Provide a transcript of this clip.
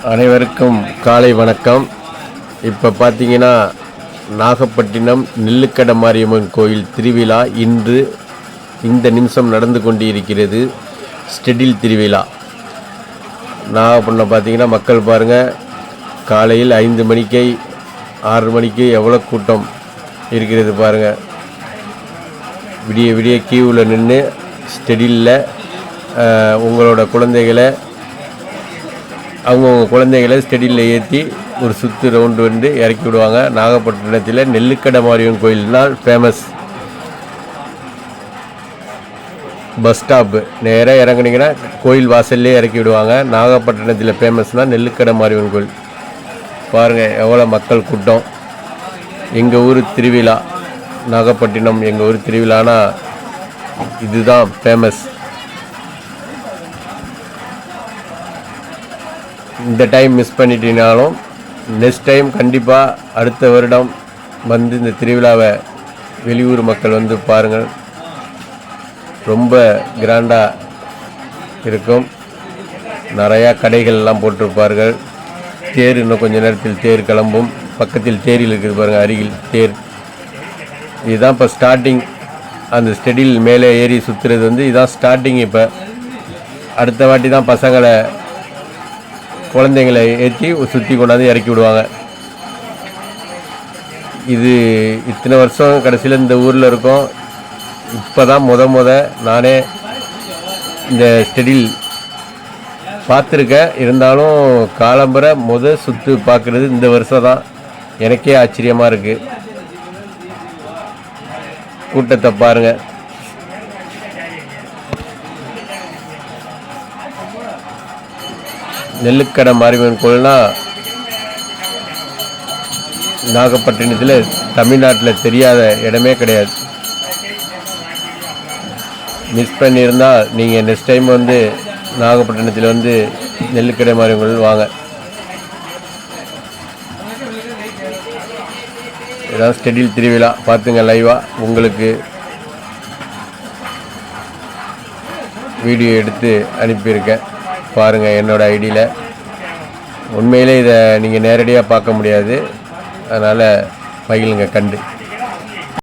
அனைவருக்கும் காலை வணக்கம். இப்போ பார்த்தீங்கன்னா நாகப்பட்டினம் நெல்லுக்கடை மாரியம்மன் கோயில் திருவிழா இன்று இந்த நிமிஷம் நடந்து கொண்டிருக்கிறது. ஸ்டெடில் திருவிழா நாகப்பட்டினம் பார்த்தீங்கன்னா மக்கள் பாருங்கள், காலையில் 5 மணிக்கு 6 மணிக்கு எவ்வளோ கூட்டம் இருக்கிறது பாருங்கள். விடிய விடிய கியூவில் நின்று ஸ்டெடிலில் உங்களோட குழந்தைகளை அவங்கவுங்க குழந்தைகளை ஸ்டெடியில் ஏற்றி ஒரு சுற்று ரவுண்டு வந்து இறக்கி விடுவாங்க. நாகப்பட்டினத்தில் நெல்லுக்கடை மாரியம்மன் கோயில்னால் ஃபேமஸ். பஸ் ஸ்டாப்பு நேராக இறங்குனீங்கன்னா கோயில் வாசல்லே இறக்கி விடுவாங்க. நாகப்பட்டினத்தில் ஃபேமஸ்னால் நெல்லுக்கடை மாரியம்மன் கோயில். பாருங்கள் எவ்வளோ மக்கள் கூட்டம். எங்கள் ஊர் திருவிழா நாகப்பட்டினம், எங்கள் ஊர் திருவிழானா இதுதான் ஃபேமஸ். இந்த டைம் மிஸ் பண்ணிட்டீங்கனாலும் நெக்ஸ்ட் டைம் கண்டிப்பாக அடுத்த வருடம் வந்து இந்த திருவிழாவை வெளியூர் மக்கள் வந்து பாருங்கள். ரொம்ப கிராண்டாக இருக்கும். நிறையா கடைகள்லாம் போட்டிருப்பார்கள். தேர் இன்னும் கொஞ்சம் நேரத்தில் தேர் கிளம்பும். பக்கத்தில் தேரில் இருக்குது பாருங்கள், அருகில் தேர். இதுதான் இப்போ ஸ்டார்டிங். அந்த ஸ்டெடில் மேலே ஏறி சுற்றுறது வந்து இதுதான் ஸ்டார்டிங். இப்போ அடுத்த வாட்டி தான் பசங்களை குழந்தைங்களை ஏற்றி சுற்றி கொண்டாந்து இறக்கி விடுவாங்க. இது இத்தனை வருஷம் கடைசியில் இந்த ஊரில் இருக்கோம். இப்போ தான் நானே இந்த ஸ்டெடில் பார்த்துருக்கேன். இருந்தாலும் காலம்பரை சுற்று பார்க்குறது இந்த வருஷம் தான். எனக்கே ஆச்சரியமாக இருக்குது. கூட்டத்தை பாருங்கள். நெல்லுக்கடை மாரியம்மன் கோயில்னா நாகப்பட்டினத்தில் தமிழ்நாட்டில் தெரியாத இடமே கிடையாது. மிஸ் பண்ணியிருந்தால் நீங்கள் நெக்ஸ்ட் டைம் வந்து நாகப்பட்டினத்தில் வந்து நெல்லுக்கடை மாரியம்மன் கோயில் வாங்க. இதான் ஸ்டெடில் திருவிழா. பார்த்துங்க லைவாக. உங்களுக்கு வீடியோ எடுத்து அனுப்பியிருக்கேன் பாருங்கள் என்னோடய ஐடியில். உண்மையிலே இதை நீங்கள் நேரடியாக பார்க்க முடியாது, அதனால் மகிழுங்க கண்டு.